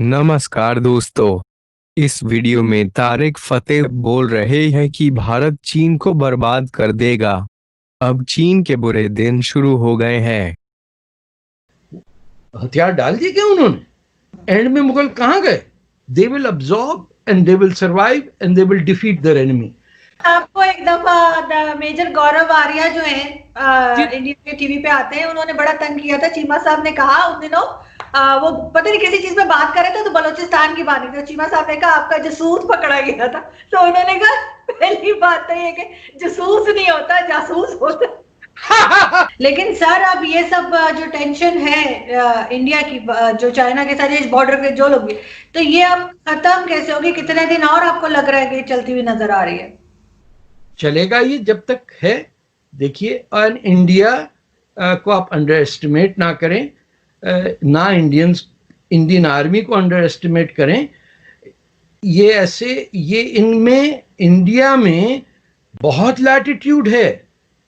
नमस्कार दोस्तों। इस वीडियो में तारिक फतेह बोल रहे हैं कि भारत चीन को बर्बाद कर देगा। अब चीन के बुरे दिन शुरू हो गए हैं। हथियार डाल दिए क्या उन्होंने? एंड में मुगल कहां गए? They will absorb and they will survive and they will defeat their enemy. आपको एक दफा मेजर गौरव आर्या जो है इंडिया के टीवी पे आते हैं, उन्होंने बड़ा तंग किया था। चीमा साहब ने कहा उन दिनों वो पता नहीं किसी चीज में बात कर रहे थे, तो बलोचिस्तान की बात थी। चीमा साहब ने कहा आपका जसूस पकड़ा गया था। तो उन्होंने कहा पहली बात तो ये कि जसूस नहीं होता, जासूस होता। लेकिन सर अब ये सब जो टेंशन है इंडिया की जो चाइना के साथ इस बॉर्डर पे जो लोग भी, तो ये अब खत्म कैसे होगी? कितने दिन और आपको लग रहा है कि चलती हुई नजर आ रही है? चलेगा ये जब तक है। देखिए, और इंडिया को आप अंडर एस्टिमेट ना करें, ना इंडियन आर्मी को अंडर एस्टिमेट करें। ये ऐसे ये इनमें इंडिया में बहुत लैटिट्यूड है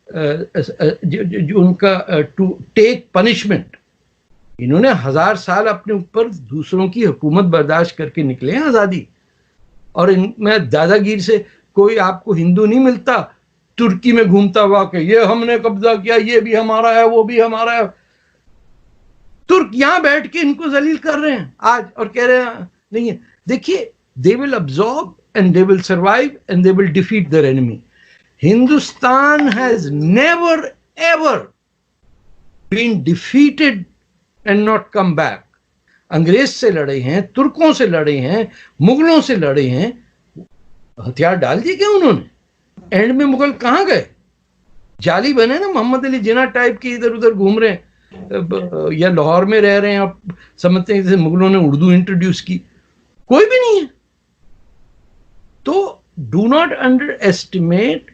जो उनका टू टेक पनिशमेंट। इन्होंने 1000 साल अपने ऊपर दूसरों की हुकूमत बर्दाश्त करके निकले हैं आज़ादी। और इनमें दादागिरी से कोई आपको हिंदू नहीं मिलता तुर्की में घूमता हुआ कि ये हमने कब्जा किया, ये भी हमारा है, वो भी हमारा है। तुर्क यहां बैठ के इनको जलील कर रहे हैं आज और कह रहे हैं नहीं है। देखिए, they will absorb and they will survive and they will defeat their enemy. Hindustan has never ever been defeated and not come back. अंग्रेज से लड़े हैं, तुर्कों से लड़े हैं, मुगलों से लड़े हैं। हथियार डाल दिए क्या उन्होंने? एंड में मुगल कहां गए? जाली बने ना, मोहम्मद अली जिन्ना टाइप के इधर उधर घूम रहे हैं या लाहौर में रह रहे हैं। आप समझते हैं जैसे मुगलों ने उर्दू इंट्रोड्यूस की। कोई भी नहीं है। तो do not under estimate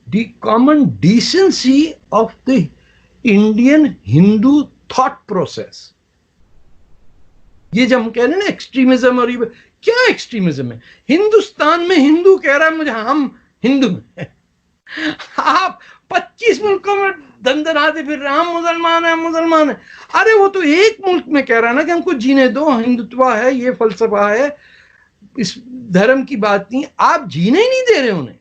the common decency of the Indian Hindu thought process. ये जब हम कह रहे हैं ना एक्सट्रीमिज्म, और ये क्या एक्सट्रीमिज्म है? हिंदुस्तान में हिंदू कह रहा है मुझे हम हिंदू में आप 25 मुल्कों में दंदनाते फिर रहे हम मुसलमान है, मुसलमान है। अरे वो तो एक मुल्क में कह रहा है ना कि हमको जीने दो, हिंदुत्व है, ये फलसफा है, इस धर्म की बात नहीं। आप जीने ही नहीं दे रहे उन्हें।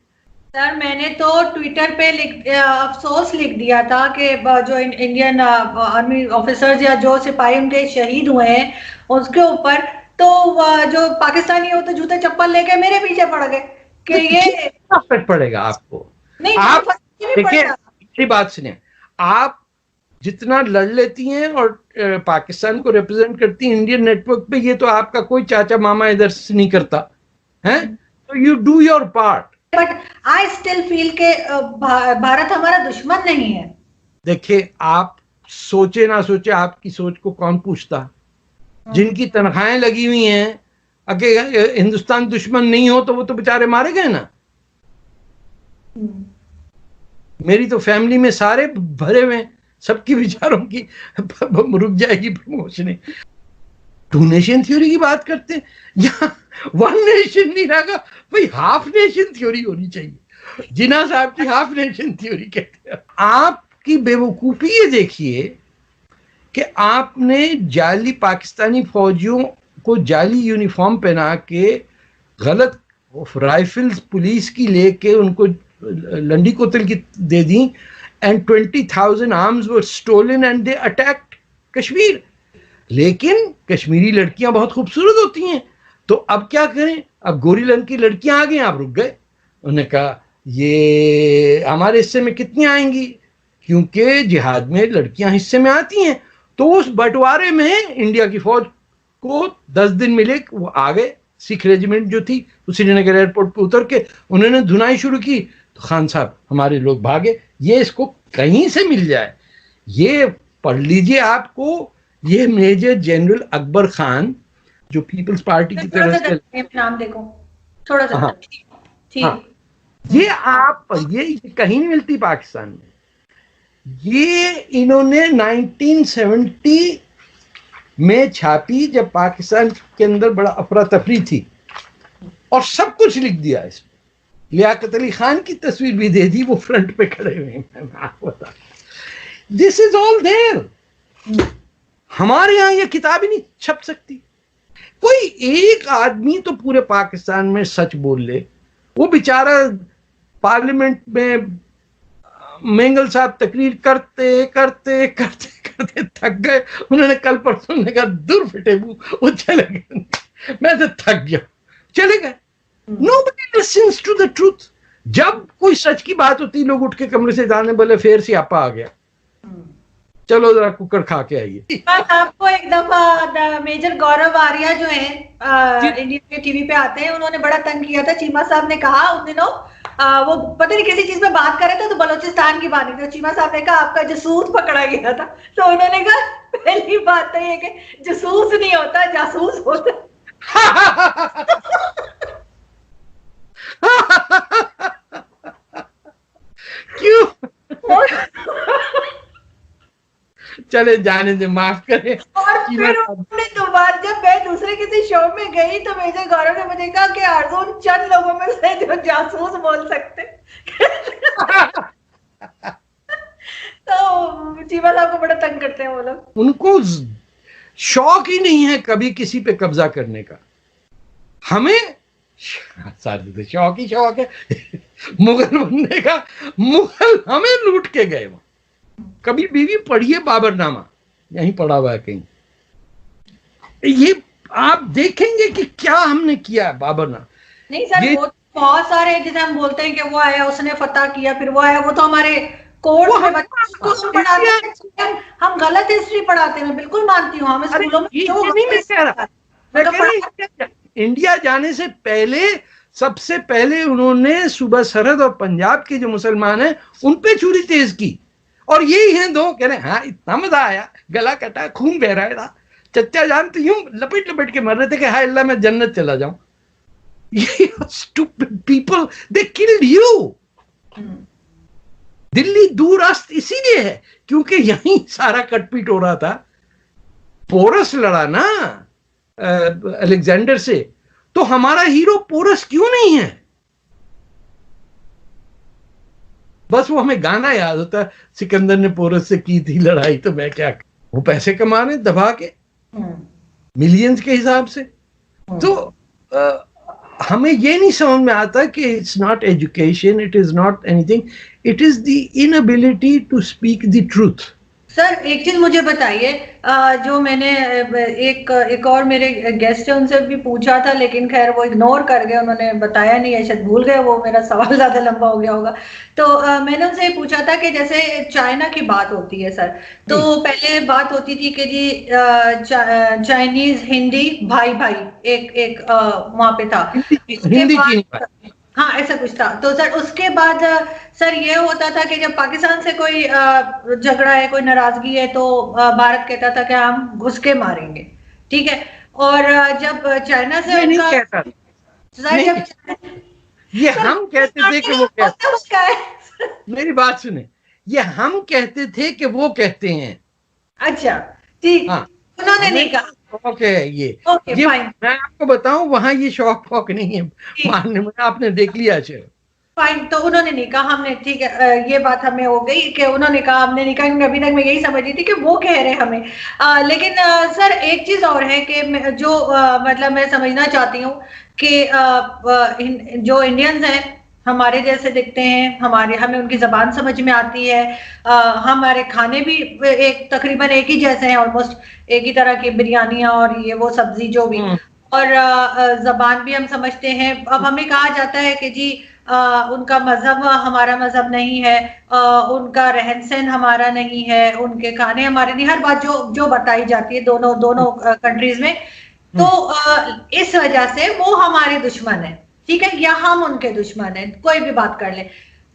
सर मैंने तो ट्विटर पे अफसोस लिख दिया था कि जो इंडियन आर्मी ऑफिसर्स या जो सिपाही उनके शहीद हुए हैं उसके ऊपर, तो जो पाकिस्तानी हो तो जूते चप्पल लेके मेरे पीछे पड़ गए कि ये फर्क पड़ेगा आपको। नहीं, आप देखिए, बात सुनिए, आप जितना लड़ लेती हैं और पाकिस्तान को रिप्रेजेंट करती हैं इंडियन नेटवर्क पे, ये तो आपका कोई चाचा मामा इधर से नहीं करता है। तो you do your part. But I still feel के भारत हमारा दुश्मन नहीं है। देखिए, आप सोचे ना सोचे, आपकी सोच को कौन पूछता? जिनकी तनख्वाहें लगी हुई हैं, अगर हिंदुस्तान दुश्मन नहीं हो तो वो तो बेचारे मारे गए ना। मेरी तो फैमिली में सारे भरे हुए, सबकी बेचारों की रुक जाएगी प्रमोशन। टू नेशन थ्योरी की बात करते हैं, यहाँ वन नेशन नहीं रहेगा भाई, हाफ नेशन थ्योरी होनी चाहिए। जिन्ना साहब की हाफ नेशन थ्योरी कहते हैं। आपकी बेवकूफी ये देखिए कि आपने जाली पाकिस्तानी फौजियों को जाली यूनिफॉर्म पहना के गलत राइफल्स पुलिस की लेके उनको लंडी कोतल की दे दी, and 20,000 arms were stolen and they attacked Kashmir. लेकिन कश्मीरी लड़कियां बहुत खूबसूरत होती हैं, तो अब क्या करें? अब गोरी रंग की लड़कियां आ गई, आप रुक गए। उन्होंने कहा ये हमारे हिस्से में कितनी आएंगी, क्योंकि जिहाद में लड़कियां हिस्से में आती हैं। तो उस बंटवारे में इंडिया की फौज को 10 दिन मिले, वो आ गए। सिख रेजिमेंट जो थी वो श्रीनगर एयरपोर्ट पर उतर के उन्होंने धुनाई शुरू की, तो खान साहब हमारे लोग भागे। ये इसको कहीं से मिल जाए, ये पढ़ लीजिए। आपको ये मेजर जनरल अकबर खान जो पीपल्स पार्टी की तरफ से, नाम देखो थोड़ा सा। ठीक, ये आप ये कहीं नहीं मिलती पाकिस्तान में। ये इन्होंने 1970 में छापी, जब पाकिस्तान के अंदर बड़ा अफरा तफरी थी, और सब कुछ लिख दिया इसमें। लियाकत अली खान की तस्वीर भी दे दी, वो फ्रंट पे खड़े हुए हैं। आपको बता, दिस इज ऑल देयर। हमारे यहां ये किताब ही नहीं छप सकती। कोई एक आदमी तो पूरे पाकिस्तान में सच बोल ले। वो बेचारा पार्लियामेंट में मेंगल साहब तकरीर करते करते करते करते थक गए। उन्होंने कल परसों ने कहा दूर फिटे मुंह, वो चले गए। मैं तो थक गया, चले गए। Nobody listens to the truth। जब कोई सच की बात होती लोग उठ के कमरे से जाने बोले फिर सियापा आ गया, चलो जरा कुकर खा के आइए। आपको एक दफा मेजर गौरव आर्या जो है इंडिया के टीवी पे आते हैं, उन्होंने बड़ा तंग किया था। चीमा साहब ने कहा उन दिनों वो पता नहीं किसी चीज में बात कर रहे थे तो बलोचिस्तान की बात थी। चीमा साहब ने कहा आपका जासूस पकड़ा गया था, तो उन्होंने कहा पहली बात तो ये कि जासूस नहीं होता, जासूस होता। क्यों? चले जाने दे, माफ करें। और फिर उन्होंने दोबारा जब मैं दूसरे किसी शो में गई तो मेजर गौरव ने मुझे कहा कि अर्जुन चंद लोगों में से जो जासूस बोल सकते। तो चीमा साहब को बड़ा तंग करते हैं वो लोग। उनको शौक ही नहीं है कभी किसी पे कब्जा करने का। हमें सारे तो शौक ही शौक है मुगल बनने का। मुगल हमें लूट के गए। वहां कभी बीवी पढ़िए बाबरनामा, यहीं पढ़ा हुआ है कहीं, ये आप देखेंगे कि क्या हमने किया है बाबरनामा। नहीं सर, वो बहुत सारे जैसे हम बोलते हैं कि वो आया उसने फतह किया, फिर वो आया, वो तो हमारे कोर्स में बच्चों को पढ़ाते हैं। हम गलत हिस्ट्री पढ़ाते हैं, मैं बिल्कुल मानती हूँ। हमें स्कूलों में इंडिया जाने से पहले सबसे पहले उन्होंने सूबा सरहद और पंजाब के जो मुसलमान हैं उन पे छुरी तेज की, और यही हैं दो कह रहे हाँ इतना मजा आया, गला कटा, खून बह रहा था, चच्चा जान तो यूं लपेट लपेट के मर रहे थे कि हाय अल्लाह मैं जन्नत चला जाऊं। ये stupid people, they killed you. Delhi दूरस्थ इसीलिए है क्योंकि यहीं सारा कटपीट हो रहा था। पोरस लड़ा ना अलेक्जेंडर से, तो हमारा हीरो पोरस क्यों नहीं है? बस वो हमें गाना याद होता है, सिकंदर ने पोरस से की थी लड़ाई तो मैं क्या। वो पैसे कमा रहे दबा के मिलियंस के हिसाब से। तो हमें ये नहीं समझ में आता कि it's not education, it is not anything, it is the inability to speak the truth. Sir एक चीज मुझे बताइए, जो मैंने एक और मेरे गेस्ट है उनसे भी पूछा था, लेकिन खैर वो इग्नोर कर गए, उन्होंने बताया नहीं है, शायद भूल गए, वो मेरा सवाल ज्यादा लंबा हो गया होगा। तो मैंने उनसे पूछा था कि जैसे चाइना की बात होती है सर, तो पहले बात होती थी कि जी चाइनीज हिंदी भाई भाई एक वहां पे था, हिंदी की हाँ ऐसा कुछ था। तो सर उसके बाद सर ये होता था कि जब पाकिस्तान से कोई झगड़ा है, कोई नाराजगी है, तो भारत कहता था कि हम घुस के मारेंगे, ठीक है। और जब चाइना से नहीं कहता सर जब ये हम कहते थे कि वो कहते हैं। मेरी बात सुने, ये हम कहते थे कि वो कहते हैं। अच्छा ठीक, उन्होंने नहीं कहा। ओके, ये मैं आपको बताऊं वहां ये शौक फौक नहीं है मानने में, आपने देख लिया फाइन। तो उन्होंने नहीं कहा, हमने ठीक है, ये बात हमें हो गई कि उन्होंने कहा हमने नहीं कहा, क्योंकि अभी तक मैं यही समझ रही थी कि वो कह रहे हैं हमें। लेकिन सर एक चीज और है कि जो मतलब मैं समझना चाहती हूँ कि जो इंडियंस हैं हमारे जैसे दिखते हैं, हमें उनकी जबान समझ में आती है, हमारे खाने भी तकरीबन एक ही जैसे हैं, ऑलमोस्ट एक ही तरह की बिरयानियां और ये वो सब्जी जो भी, और जबान भी हम समझते हैं। अब हमें कहा जाता है कि जी उनका मजहब हमारा मजहब नहीं है, उनका रहन सहन हमारा नहीं है, उनके खाने हमारे नहीं, हर बात जो बताई जाती है दोनों कंट्रीज में। तो इस वजह से वो हमारे दुश्मन है, ठीक है, या हम उनके दुश्मन हैं, कोई भी बात कर ले।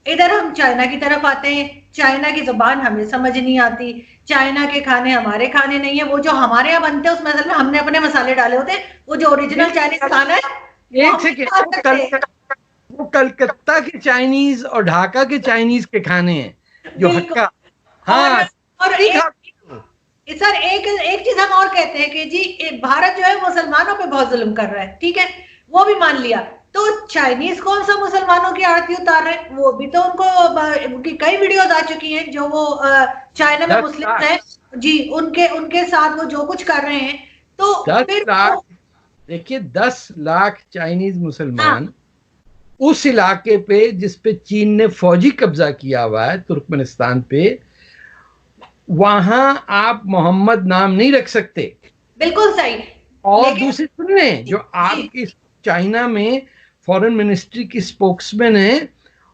इधर हम चाइना की तरफ आते हैं, चाइना की जुबान हमें समझ नहीं आती, चाइना के खाने हमारे खाने नहीं है, वो जो हमारे यहाँ बनते हैं उसमें असल में हमने अपने मसाले डाले होते हैं, वो जो ओरिजिनल चाइनीज खाना है एक सेकंड, वो कलकत्ता के चाइनीज और ढाका के चाइनीज के खाने हैं जो हक्का। हाँ, और सर एक चीज हम और कहते हैं कि जी भारत जो है मुसलमानों पे बहुत जुल्म कर रहा है, ठीक है, वो भी मान लिया। तो चाइनीज कौन सा मुसलमानों की आरती उतार रहे हैं? वो भी तो उनकी कई वीडियोस आ चुकी हैं जो वो चाइना में मुस्लिम हैं जी, उनके साथ वो जो कुछ कर रहे हैं। तो फिर देखिए 10 लाख चाइनीज मुसलमान उस इलाके पे जिस पे चीन ने फौजी कब्जा किया हुआ है, तुर्कमेनिस्तान पे, वहां आप मोहम्मद नाम नहीं रख सकते। बिल्कुल सही। और दूसरी सुनने, जो आपकी चाइना में फॉरेन मिनिस्ट्री की स्पोक्समैन है,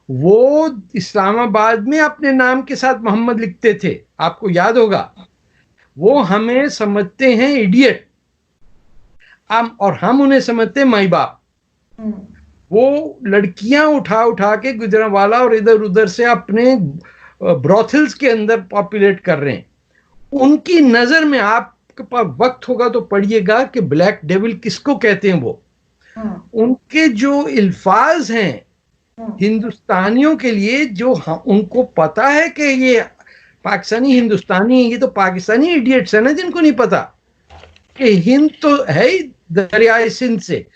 वो इस्लामाबाद में अपने नाम के साथ मोहम्मद लिखते थे, आपको याद होगा। वो हमें समझते हैं इडियट, और हम उन्हें समझते हैं माई बाप। वो लड़कियां उठा उठा के गुजरांवाला और इधर उधर से अपने ब्रॉथल्स के अंदर पॉपुलेट कर रहे हैं। उनकी नजर में, आपके पास वक्त होगा तो पढ़िएगा कि ब्लैक डेविल किसको कहते हैं। वो उनके जो इल्फाज हैं हिंदुस्तानियों के लिए, जो उनको पता है कि ये पाकिस्तानी हिंदुस्तानी है, ये तो पाकिस्तानी इडियट्स है ना जिनको नहीं पता कि हिंद तो है ही दरियाए सिंध से।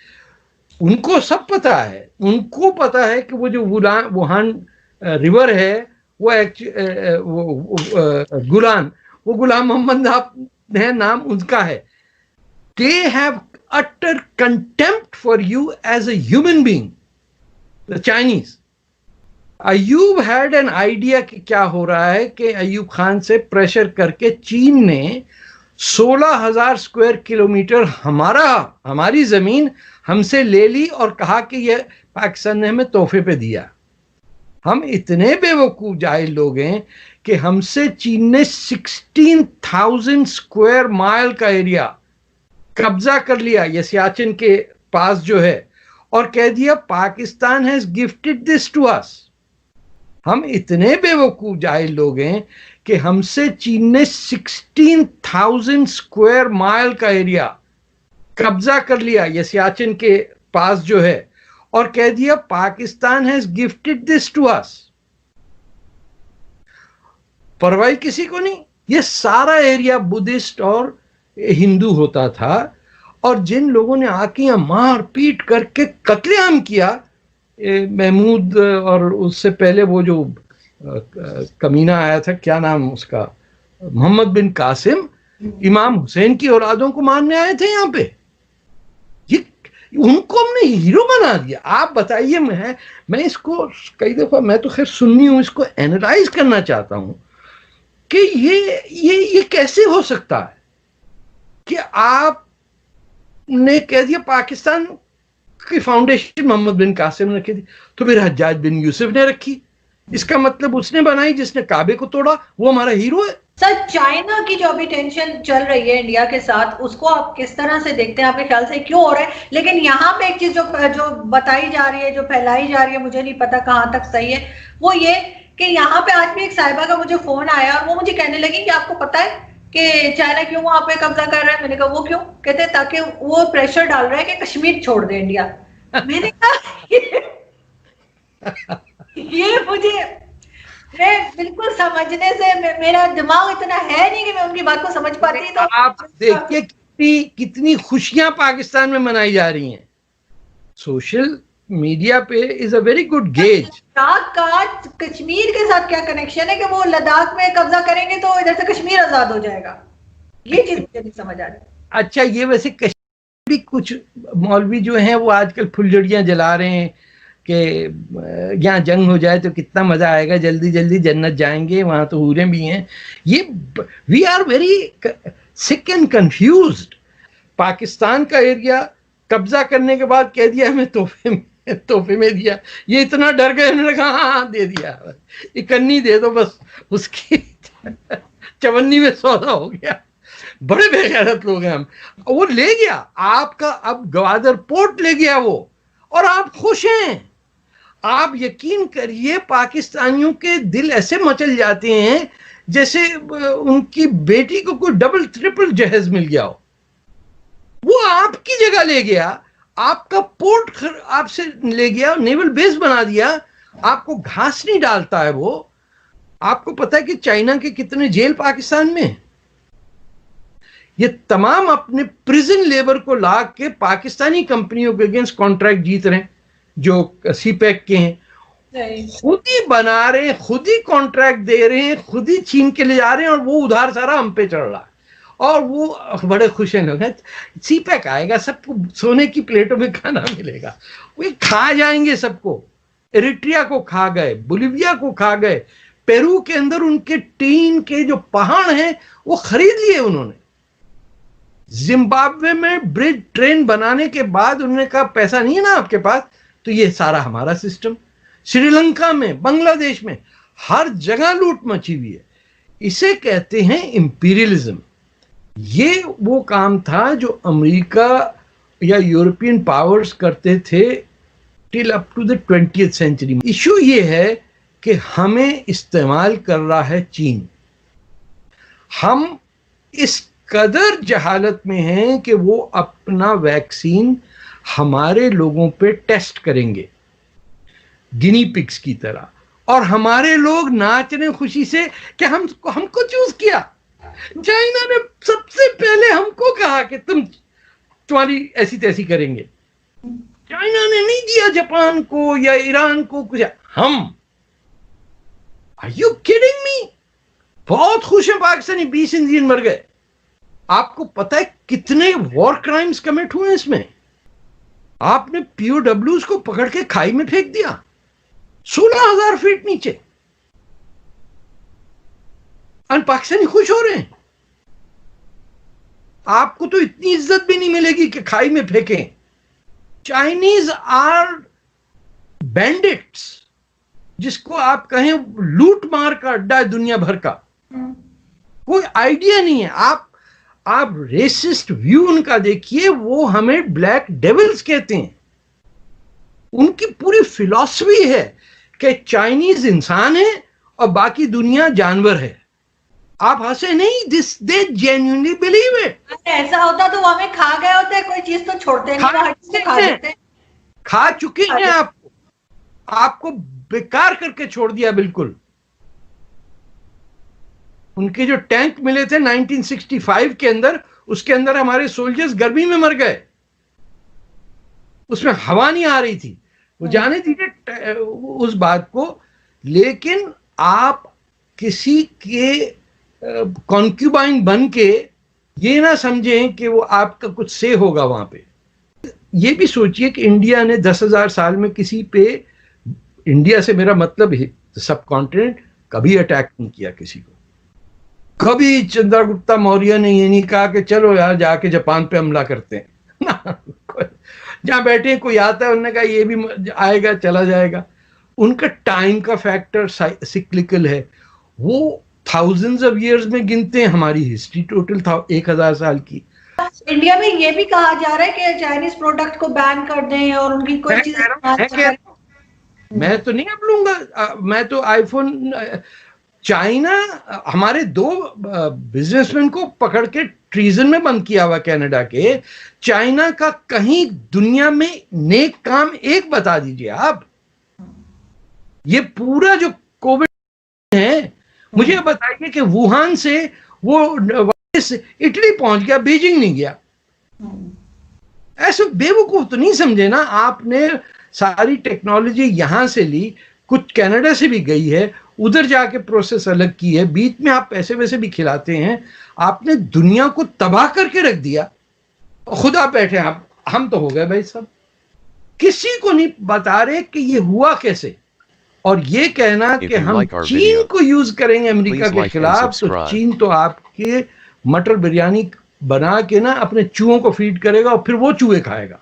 उनको सब पता है, उनको पता है कि वो जो वुहान रिवर है वो गुलान, वो गुलाम मोहम्मद है, नाम उनका है। They have utter contempt for you as a human being, the Chinese. Ayub had an idea कि क्या हो रहा है, कि अयूब खान से प्रेशर करके चीन ने 16,000 स्क्वायर किलोमीटर हमारी जमीन हमसे ले ली और कहा कि ये पाकिस्तान ने हमें तोहफे पे दिया। हम इतने बेवकूफ जाहिल लोग हैं कि हमसे चीन ने 16,000 स्क्वायर माइल का एरिया कब्जा कर लिया, ये सियाचिन के पास जो है, और कह दिया Pakistan has gifted this to us. हम इतने बेवकूफ जाहिल लोग हैं कि हमसे चीन ने 16,000 स्क्वायर माइल का एरिया कब्जा कर लिया, ये सियाचिन के पास जो है, और कह दिया Pakistan has gifted this to us. परवाही किसी को नहीं। ये सारा एरिया बुद्धिस्ट और हिंदू होता था, और जिन लोगों ने आके मार पीट करके कत्लेआम किया, महमूद और उससे पहले वो जो कमीना आया था, क्या नाम उसका, मोहम्मद बिन कासिम, इमाम हुसैन की औलादों को मारने आए थे यहाँ पे। ये उनको हमने हीरो बना दिया। आप बताइए, मैं इसको कई दफा, मैं तो खैर सुन्नी हूं, इसको एनालाइज करना चाहता हूं कि ये कैसे हो सकता है कि आपने कह दिया पाकिस्तान की फाउंडेशन मोहम्मद बिन कासिम ने रखी थी, तो फिर हज्जाज बिन यूसुफ ने रखी। इसका मतलब उसने बनाई जिसने काबे को तोड़ा, वो हमारा हीरो है। सर, चाइना की जो अभी टेंशन चल रही है इंडिया के साथ, उसको आप किस तरह से देखते हैं? आपके ख्याल से क्यों हो रहा है? लेकिन यहाँ पे एक चीज जो बताई जा रही है, जो फैलाई जा रही है, मुझे नहीं पता कहाँ तक सही है, वो ये कि यहाँ पे आज भी एक साहिबा का मुझे फोन आया और वो मुझे कहने लगी कि आपको पता है कि चाइना क्यों वहां पे कब्जा कर रहा है? मैंने कहा वो क्यों? कहते ताकि वो प्रेशर डाल रहा है कि कश्मीर छोड़ दे इंडिया। मैंने कहा ये मुझे, मैं बिल्कुल समझने से मेरा दिमाग इतना है नहीं कि मैं उनकी बात को समझ पाती। तो आप देखिए कितनी खुशियां पाकिस्तान में मनाई जा रही हैं। सोशल मीडिया पे is a very good gauge. Ladakh का कश्मीर के साथ क्या कनेक्शन है कि वो लद्दाख में कब्जा करेंगे तो इधर से कश्मीर आजाद हो जाएगा? ये चीज मुझे नहीं समझ आ रही। अच्छा, ये वैसे कश्मीर भी कुछ मौलवी जो हैं वो आजकल फुलझड़ियां जला रहे हैं कि यहाँ जंग हो जाए तो कितना मजा आएगा, जल्दी जल्दी जन्नत जाएंगे, वहां तो हूरें भी हैं। ये we are very sick and confused. Pakistan का एरिया कब्जा करने के बाद कह दिया हमें तोहफे में दिया। ये इतना डर गए, उन्होंने कहा हाँ दे दिया, इकन्नी दे दो बस, उसकी चवन्नी में सौदा हो गया। बड़े बेगैरत लोग हैं हम। वो ले गया आपका, अब गवादर पोर्ट ले गया वो, और आप खुश हैं। आप यकीन करिए पाकिस्तानियों के दिल ऐसे मचल जाते हैं जैसे उनकी बेटी को कोई डबल ट्रिपल जहेज मिल गया हो। वो आपकी जगह ले गया, आपका पोर्ट आपसे ले गया, नेवल बेस बना दिया, आपको घास नहीं डालता है वो। आपको पता है कि चाइना के कितने जेल पाकिस्तान में? ये तमाम अपने प्रिजन लेबर को ला के पाकिस्तानी कंपनियों के अगेंस्ट कॉन्ट्रैक्ट जीत रहे हैं, जो सीपैक के हैं, खुद ही बना रहे हैं, खुद ही कॉन्ट्रैक्ट दे रहे हैं, खुद ही छीन के ले जा रहे हैं, और वो उधार सारा हम पे चढ़ रहा है। और वो बड़े खुश हैं लोग, सीपैक आएगा, सबको सोने की प्लेटों में खाना मिलेगा, वो खा जाएंगे सबको। एरिट्रिया को खा गए, बोलिविया को खा गए, पेरू के अंदर उनके टीन के जो पहाड़ हैं वो खरीद लिए उन्होंने। जिम्बाब्वे में ब्रिज ट्रेन बनाने के बाद उन्होंने कहा पैसा नहीं है ना आपके पास, तो ये सारा हमारा सिस्टम। श्रीलंका में, बांग्लादेश में, हर जगह लूट मची हुई है। इसे कहते हैं इंपीरियलिज्म। ये वो काम था जो अमेरिका या यूरोपियन पावर्स करते थे till up to the 20th century. Issue ये है कि हमें इस्तेमाल कर रहा है चीन। हम इस कदर जहालत में हैं कि वो अपना वैक्सीन हमारे लोगों पे टेस्ट करेंगे गिनी पिग्स की तरह, और हमारे लोग नाच रहे खुशी से कि हमको चूज किया। चाइना ने सबसे पहले हमको कहा कि तुम्हारी ऐसी तैसी करेंगे। चाइना ने नहीं दिया जापान को या ईरान को कुछ। हम, आर यू किडिंग मी? बहुत खुश हैं पाकिस्तानी, 20 इंडियन मर गए। आपको पता है कितने वॉर क्राइम्स कमिट हुए इसमें? आपने पीओडब्ल्यूज को पकड़ के खाई में फेंक दिया 16,000 फीट नीचे, और पाकिस्तानी खुश हो रहे हैं। आपको तो इतनी इज्जत भी नहीं मिलेगी कि खाई में फेंकें। चाइनीज आर बैंडिट्स, जिसको आप कहें लूट मार का अड्डा है दुनिया भर का। कोई आइडिया नहीं है। आप रेसिस्ट व्यू उनका देखिए, वो हमें ब्लैक डेविल्स कहते हैं। उनकी पूरी फिलॉसफी है कि चाइनीज इंसान है और बाकी दुनिया जानवर है। आप हंसे नहीं, दे जेन्युइनली बिलीव इट। ऐसा होता तो वो हमें खा गए होते, कोई चीज तो छोड़ते नहीं, खा चुके हैं आपको बेकार करके छोड़ दिया बिल्कुल। उनके जो टैंक मिले थे 1965 के अंदर, उसके अंदर हमारे सोल्जर्स गर्मी में मर गए, उसमें हवा नहीं आ रही थी। वो जाने दीजिए उस बात को, लेकिन आप किसी के कॉन्क्यूबाइन बन के ये ना समझें कि वो आपका कुछ से होगा वहां पे। ये भी सोचिए कि इंडिया ने 10,000 साल में किसी पे, इंडिया से मेरा मतलब है सब कॉन्टिनेंट, कभी अटैक नहीं किया किसी को। कभी चंद्रगुप्ता मौर्य ने ये नहीं कहा कि चलो यार जाके जापान पे हमला करते हैं। जहां बैठे कोई आता है, उन्होंने कहा ये भी आएगा चला जाएगा। उनका टाइम का फैक्टर सिक्लिकल है, वो थाउजेंड्स ऑफ इयर्स में गिनते हैं। हमारी हिस्ट्री टोटल था 1,000 साल की। इंडिया में ये भी कहा जा रहा है कि चाइनीज प्रोडक्ट को बैन कर दें और उनकी कोई चीज। मैं तो नहीं अब लूंगा, मैं तो आईफोन। चाइना, हमारे 2 बिजनेसमैन को पकड़ के ट्रीजन में बंद किया हुआ कनाडा के। चाइना का कहीं दुनिया में नेक काम एक बता दीजिए आप। ये पूरा जो कोविड है, मुझे बताइए कि वुहान से वो वायरस इटली पहुंच गया, बीजिंग नहीं गया। ऐसे बेवकूफ तो नहीं समझे ना आपने। सारी टेक्नोलॉजी यहां से ली, कुछ कनाडा से भी गई है, उधर जाके प्रोसेस अलग की है, बीच में आप पैसे वैसे भी खिलाते हैं। आपने दुनिया को तबाह करके रख दिया। खुदा बैठे आप, हम तो हो गए भाई सब। किसी को नहीं बता रहे कि ये हुआ कैसे। और ये कहना कि हम चीन को यूज करेंगे अमेरिका के खिलाफ, तो चीन तो आपके मटर बिरयानी बना के ना अपने चूहों को फीड करेगा और फिर वो चूहे खाएगा।